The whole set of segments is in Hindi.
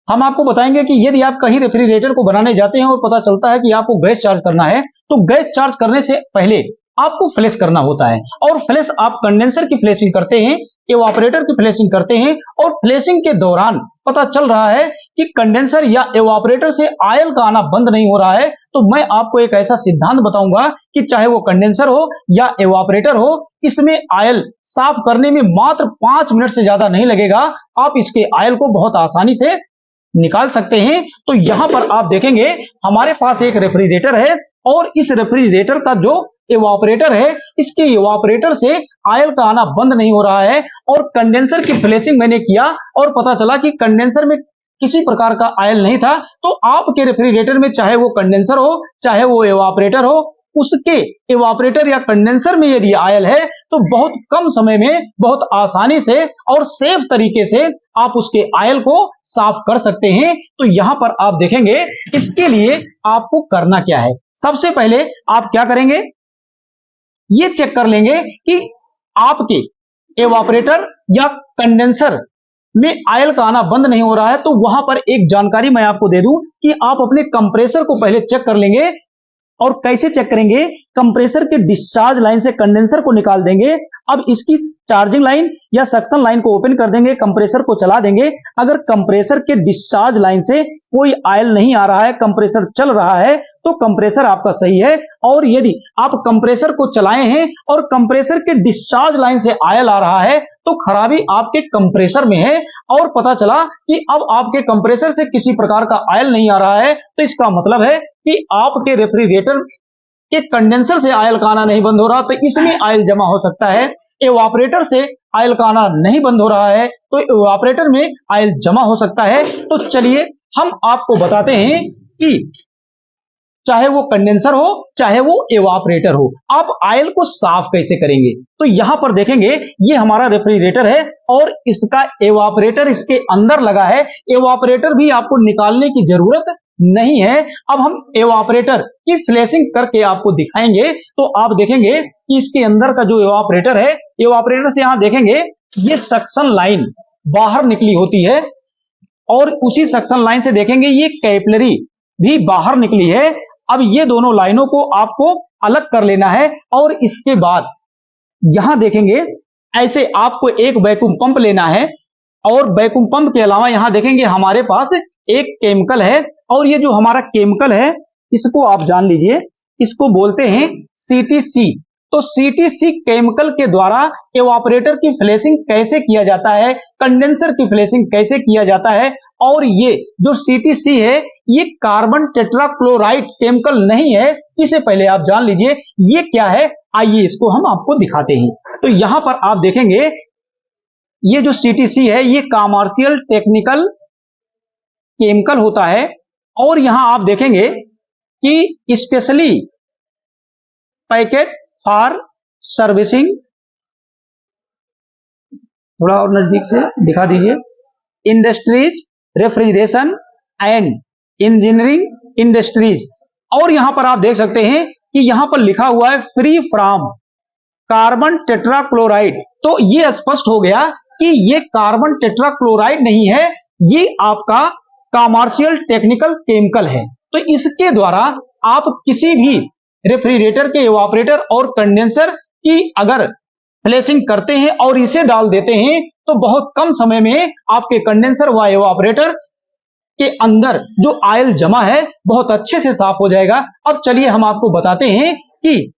हम आपको बताएंगे कि यदि आप कहीं रेफ्रिजरेटर को बनाने जाते हैं और पता चलता है कि आपको गैस चार्ज करना है, तो गैस चार्ज करने से पहले आपको फ्लैश करना होता है। और फ्लैश आप कंडेंसर की फ्लैशिंग करते हैं, एवापोरेटर की फ्लैशिंग करते हैं, और फ्लैशिंग के दौरान पता चल रहा है कि कंडेंसर या एवापोरेटर से ऑयल का आना बंद नहीं हो रहा है, तो मैं आपको एक ऐसा सिद्धांत बताऊंगा कि चाहे वो कंडेंसर हो या एवापोरेटर हो, इसमें ऑयल साफ करने में मात्र 5 मिनट से ज्यादा नहीं लगेगा। आप इसके ऑयल को बहुत आसानी से निकाल सकते हैं। तो यहां पर आप देखेंगे हमारे पास एक रेफ्रिजरेटर है, और इस रेफ्रिजरेटर का जो एवापोरेटर है, इसके एवापोरेटर से ऑयल का आना बंद नहीं हो रहा है। और कंडेंसर की फ्लैशिंग मैंने किया और पता चला कि कंडेंसर में किसी प्रकार का ऑयल नहीं था। तो आपके रेफ्रिजरेटर में चाहे वो कंडेंसर हो चाहे वो एवापोरेटर हो, उसके एवापोरेटर या कंडेंसर में यदि ऑयल है तो बहुत कम समय में बहुत आसानी से और सेफ तरीके से आप उसके ऑयल को साफ कर सकते हैं। तो यहां पर आप देखेंगे इसके लिए आपको करना क्या है। सबसे पहले आप क्या करेंगे, ये चेक कर लेंगे कि आपके एवापोरेटर या कंडेंसर में ऑयल का आना बंद नहीं हो रहा है। तो वहां पर एक जानकारी मैं आपको दे दूं कि आप अपने कंप्रेसर को पहले चेक कर लेंगे। और कैसे चेक करेंगे, कंप्रेसर के डिस्चार्ज लाइन से कंडेंसर को निकाल देंगे। अब इसकी चार्जिंग लाइन या सक्शन लाइन को ओपन कर देंगे, कंप्रेसर को चला देंगे। अगर कंप्रेसर के डिस्चार्ज लाइन से कोई ऑयल नहीं आ रहा है, कंप्रेसर चल रहा है, तो कंप्रेसर आपका सही है। और यदि आप कंप्रेसर को चलाए हैं और कंप्रेसर के डिस्चार्ज लाइन से ऑयल आ रहा है, तो खराबी आपके कंप्रेसर में है। और पता चला कि अब आपके कंप्रेसर से किसी प्रकार का ऑयल नहीं आ रहा है, तो इसका मतलब है कि आपके रेफ्रिजरेटर के कंडेंसर से ऑयल का आना नहीं बंद हो रहा, तो इसमें ऑयल जमा हो सकता है। एवापोरेटर से ऑयल का आना नहीं बंद हो रहा है, तो एवापोरेटर में ऑयल जमा हो सकता है। तो चलिए हम आपको बताते हैं कि चाहे वो कंडेंसर हो चाहे वो एवापोरेटर हो, आप ऑयल को साफ कैसे करेंगे। तो यहां पर देखेंगे ये हमारा रेफ्रिजरेटर है और इसका एवापोरेटर इसके अंदर लगा है। एवापोरेटर भी आपको निकालने की जरूरत नहीं है। अब हम एवापोरेटर की फ्लैशिंग करके आपको दिखाएंगे। तो आप देखेंगे कि इसके अंदर का जो एवापोरेटर है, एवापोरेटर से यहां देखेंगे ये सक्शन लाइन बाहर निकली होती है, और उसी सक्शन लाइन से देखेंगे ये कैपिलरी भी बाहर निकली है। अब ये दोनों लाइनों को आपको अलग कर लेना है। और इसके बाद यहां देखेंगे ऐसे आपको एक वैक्यूम पंप लेना है, और वैक्यूम पंप के अलावा यहां देखेंगे हमारे पास एक केमिकल है। और ये जो हमारा केमिकल है इसको आप जान लीजिए, इसको बोलते हैं सीटीसी। तो सीटीसी केमिकल के द्वारा एवापोरेटर की फ्लैशिंग कैसे किया जाता है, कंडेंसर की फ्लैशिंग कैसे किया जाता है। और ये जो सीटीसी है ये कार्बन टेट्राक्लोराइड केमिकल नहीं है, इसे पहले आप जान लीजिए ये क्या है। आइए इसको हम आपको दिखाते हैं। तो यहां पर आप देखेंगे ये जो सीटीसी है ये कमर्शियल टेक्निकल केमिकल होता है। और यहां आप देखेंगे कि स्पेशली पैकेट फॉर सर्विसिंग, थोड़ा और नजदीक से दिखा दीजिए, industries, refrigeration and engineering industries. और यहां पर आप देख सकते हैं कि यहां पर लिखा हुआ है फ्री फ्रॉम कार्बन टेट्राक्लोराइड। तो ये स्पष्ट हो गया कि ये कार्बन टेट्राक्लोराइड नहीं है, ये आपका कमर्शियल टेक्निकल केमिकल है। तो इसके द्वारा आप किसी भी रेफ्रिजरेटर के एवापोरेटर और कंडेंसर की अगर फ्लैशिंग करते हैं और इसे डाल देते हैं, तो बहुत कम समय में आपके कंडेंसर व एवापोरेटर के अंदर जो ऑयल जमा है बहुत अच्छे से साफ हो जाएगा। अब चलिए हम आपको बताते हैं कि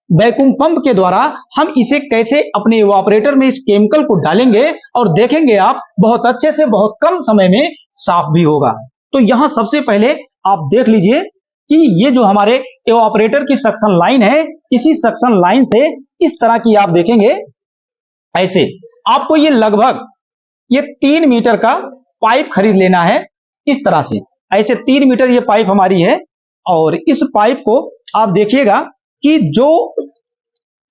वैक्यूम पंप के द्वारा हम इसे कैसे अपने एवापोरेटर में इस केमिकल को डालेंगे, और देखेंगे आप बहुत अच्छे से बहुत कम समय में साफ भी होगा। तो यहां सबसे पहले आप देख लीजिए कि ये जो हमारे एवापोरेटर की सक्शन लाइन है, इसी सक्शन लाइन से इस तरह की आप देखेंगे ऐसे आपको ये लगभग ये 3 मीटर का पाइप खरीद लेना है। इस तरह से ऐसे 3 मीटर ये पाइप हमारी है, और इस पाइप को आप देखिएगा कि जो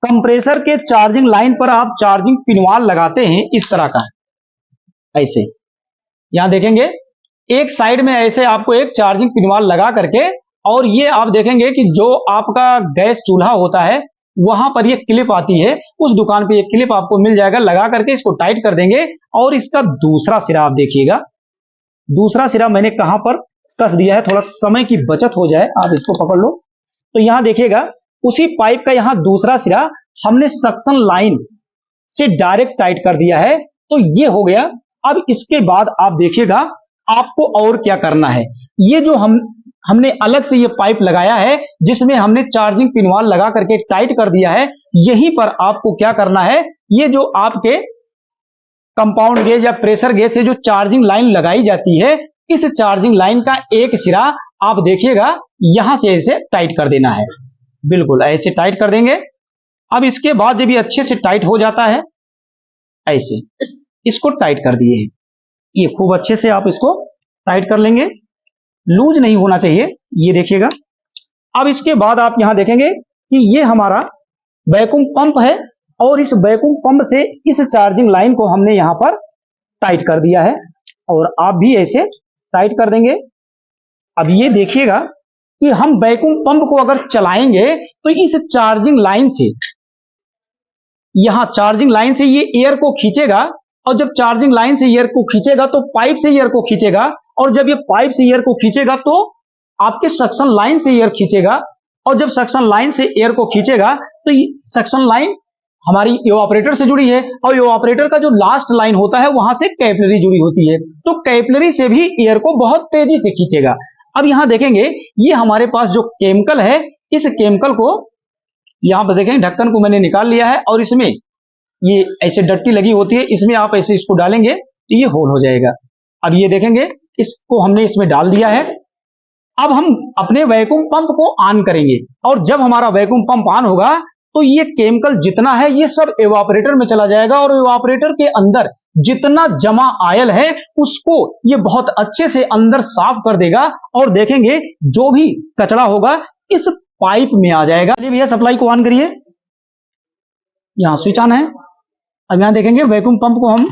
कंप्रेसर के चार्जिंग लाइन पर आप चार्जिंग पिनवाल लगाते हैं इस तरह का ऐसे, यहां देखेंगे एक साइड में ऐसे आपको एक चार्जिंग पिनवाल लगा करके, और ये आप देखेंगे कि जो आपका गैस चूल्हा होता है वहां पर ये क्लिप आती है, उस दुकान पे ये क्लिप आपको मिल जाएगा, लगा करके इसको टाइट कर देंगे। और इसका दूसरा सिरा आप देखिएगा, दूसरा सिरा मैंने कहां पर कस दिया है, थोड़ा समय की बचत हो जाए, आप इसको पकड़ लो। तो यहां देखिएगा उसी पाइप का यहां दूसरा सिरा हमने सक्शन लाइन से डायरेक्ट टाइट कर दिया है, तो ये हो गया। अब इसके बाद आप देखिएगा आपको और क्या करना है। ये जो हमने अलग से ये पाइप लगाया है जिसमें हमने चार्जिंग पिनवाल लगा करके टाइट कर दिया है, यहीं पर आपको क्या करना है, ये जो आपके कंपाउंड गेज या प्रेशर गेज से जो चार्जिंग लाइन लगाई जाती है, इस चार्जिंग लाइन का एक सिरा आप देखिएगा यहां से ऐसे टाइट कर देना है, बिल्कुल ऐसे टाइट कर देंगे। अब इसके बाद जब ये अच्छे से टाइट हो जाता है, ऐसे इसको टाइट कर दिए, ये खूब अच्छे से आप इसको टाइट कर लेंगे, लूज नहीं होना चाहिए, ये देखिएगा। अब इसके बाद आप यहां देखेंगे कि ये हमारा वैक्यूम पंप है और इस वैक्यूम पंप से इस चार्जिंग लाइन को हमने यहां पर टाइट कर दिया है और आप भी ऐसे टाइट कर देंगे। अब ये देखिएगा कि हम वैक्यूम पंप को अगर चलाएंगे तो इस चार्जिंग लाइन से, यहां चार्जिंग लाइन से ये एयर को खींचेगा और जब चार्जिंग लाइन से एयर को खींचेगा तो पाइप से एयर को खींचेगा और जब ये पाइप से एयर को खींचेगा तो आपके सक्शन लाइन से एयर खींचेगा और जब सक्शन लाइन से एयर को खींचेगा तो सक्शन लाइन हमारी इवापोरेटर से जुड़ी है और इवापोरेटर का जो लास्ट लाइन होता है वहां से कैपिलरी जुड़ी होती है, तो कैपिलरी से भी एयर को बहुत तेजी से खींचेगा। अब यहां देखेंगे ये हमारे पास जो केमिकल है, इस केमिकल को यहां पर देखेंगे ढक्कन को मैंने निकाल लिया है और इसमें ये ऐसे डट्टी लगी होती है, इसमें आप ऐसे इसको डालेंगे तो ये होल हो जाएगा। अब ये देखेंगे इसको हमने इसमें डाल दिया है। अब हम अपने वैक्यूम पंप को ऑन करेंगे और जब हमारा वैक्यूम पंप ऑन होगा तो ये केमिकल जितना है ये सब इवापोरेटर में चला जाएगा और इवापोरेटर के अंदर जितना जमा आयल है उसको ये बहुत अच्छे से अंदर साफ कर देगा और देखेंगे जो भी कचरा होगा इस पाइप में आ जाएगा। चलिए भैया सप्लाई को ऑन करिए, यहां स्विच ऑन है। अब यहां देखेंगे वैक्यूम पंप को हम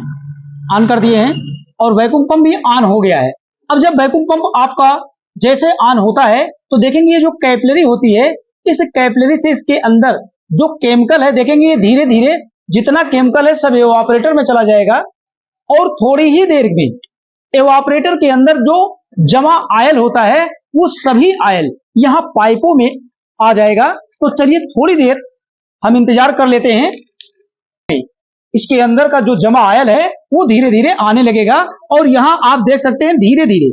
ऑन कर दिए हैं और वैक्यूम पंप भी ऑन हो गया है। अब जब वैक्यूम पंप आपका जैसे ऑन होता है तो देखेंगे ये जो कैपिलरी होती है, इस कैपिलरी से इसके अंदर जो केमिकल है देखेंगे ये धीरे धीरे जितना केमिकल है सब इवापोरेटर में चला जाएगा और थोड़ी ही देर में इवापोरेटर के अंदर जो जमा आयल होता है वो सभी आयल यहां पाइपों में आ जाएगा। तो चलिए थोड़ी देर हम इंतजार कर लेते हैं, इसके अंदर का जो जमा आयल है वो धीरे धीरे आने लगेगा और यहां आप देख सकते हैं धीरे धीरे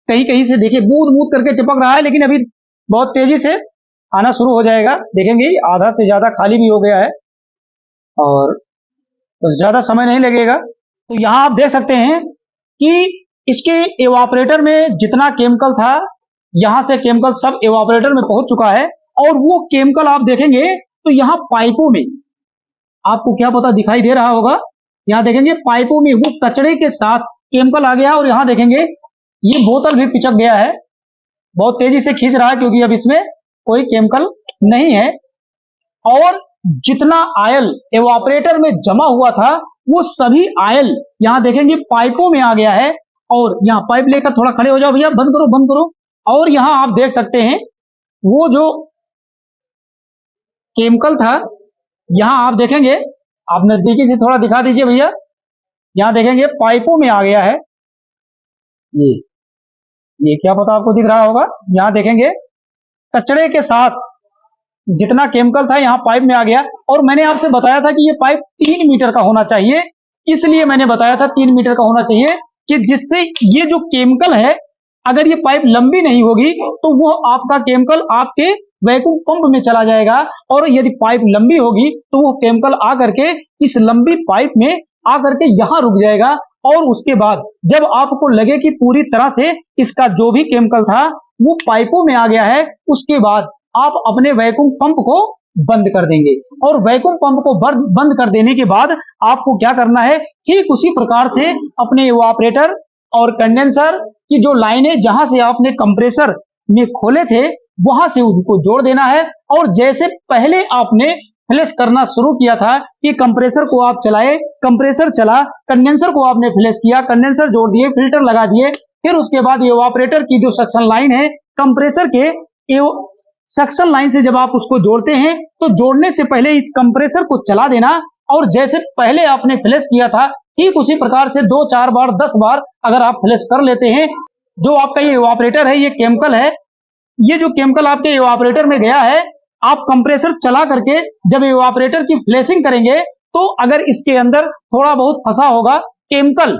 कहीं कहीं से देखिए बूंद बूंद करके चिपक रहा है, लेकिन अभी बहुत तेजी से आना शुरू हो जाएगा। देखेंगे आधा से ज्यादा खाली भी हो गया है और तो ज्यादा समय नहीं लगेगा। तो यहां आप देख सकते हैं कि इसके इवापोरेटर में जितना केमिकल था यहां से केमिकल सब इवापोरेटर में पहुंच चुका है और वो केमिकल आप देखेंगे तो यहां पाइपों में आपको क्या पता दिखाई दे रहा होगा, यहां देखेंगे पाइपों में वो कचड़े के साथ केमिकल आ गया और यहां देखेंगे ये बोतल भी पिचक गया है, बहुत तेजी से खींच रहा है क्योंकि अब इसमें कोई केमिकल नहीं है और जितना आयल इवापोरेटर में जमा हुआ था वो सभी आयल यहां देखेंगे पाइपों में आ गया है। और यहां पाइप लेकर थोड़ा खड़े हो जाओ भैया, बंद करो बंद करो। और यहां आप देख सकते हैं वो जो केमिकल था यहां आप देखेंगे, आप नजदीकी से थोड़ा दिखा दीजिए भैया, यहां देखेंगे पाइपों में आ गया है। ये क्या पता आपको दिख रहा होगा, यहां देखेंगे कचड़े के साथ जितना केमिकल था यहां पाइप में आ गया। और मैंने आपसे बताया था कि ये पाइप 3 मीटर का होना चाहिए, इसलिए मैंने बताया था 3 मीटर का होना चाहिए कि जिससे ये जो केमिकल है अगर ये पाइप लंबी नहीं होगी तो वो आपका केमिकल आपके वैक्यूम पंप में चला जाएगा और यदि पाइप लंबी होगी तो वो केमिकल आकर के इस लंबी पाइप में आकर के यहां रुक जाएगा और उसके बाद जब आपको लगे कि पूरी तरह से इसका जो भी केमिकल था वो पाइपों में आ गया है, उसके बाद आप अपने वैक्यूम पंप को बंद कर देंगे और वैक्यूम पंप को बंद कर देने के बाद आपको क्या करना है, ठीक उसी प्रकार से अपने इवापोरेटर और कंडेंसर की जो लाइनें जहां से आपने कंप्रेसर में खोले थे वहां से उनको जोड़ देना है। और जैसे पहले आपने फ्लैश करना शुरू किया था कि कंप्रेसर को आप चलाए, कंप्रेसर चला, कंडेंसर को आपने फ्लैश किया, कंडेंसर जोड़ दिए, फिल्टर लगा दिए, फिर उसके बाद इवापोरेटर की जो सक्शन लाइन है कंप्रेसर के सक्शन लाइन से जब आप उसको जोड़ते हैं तो जोड़ने से पहले इस कंप्रेसर को चला देना और जैसे पहले आपने फ्लैश किया था ठीक उसी प्रकार से 2-4 बार 10 बार अगर आप फ्लैश कर लेते हैं, जो आपका ये इवापोरेटर है, ये केमिकल है, ये जो केमिकल आपके इवापोरेटर में गया है, आप कंप्रेसर चला करके जब इवापोरेटर की फ्लैशिंग करेंगे, तो अगर इसके अंदर थोड़ा बहुत फंसा होगा केमिकल,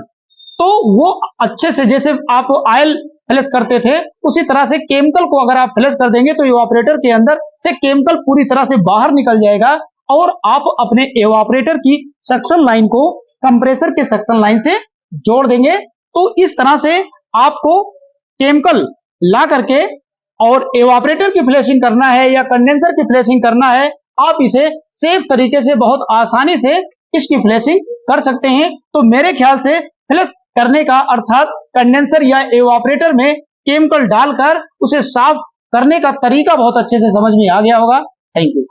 तो वो अच्छे से, जैसे आप ऑयल फ्लैश करते थे उसी तरह से केमिकल को अगर आप फ्लैश कर देंगे तो इवापोरेटर के अंदर से केमिकल पूरी तरह से बाहर निकल जाएगा और आप अपने इवापोरेटर की सक्शन लाइन को कंप्रेसर के सक्शन लाइन से जोड़ देंगे। तो इस तरह से आपको केमिकल ला करके और इवापोरेटर की फ्लैशिंग करना है या कंडेंसर की फ्लैशिंग करना है, आप इसे सेफ तरीके से बहुत आसानी से इसकी फ्लैशिंग कर सकते हैं। तो मेरे ख्याल से फ्लैश करने का अर्थात कंडेंसर या इवापोरेटर में केमिकल डालकर उसे साफ करने का तरीका बहुत अच्छे से समझ में आ गया होगा। Thank you.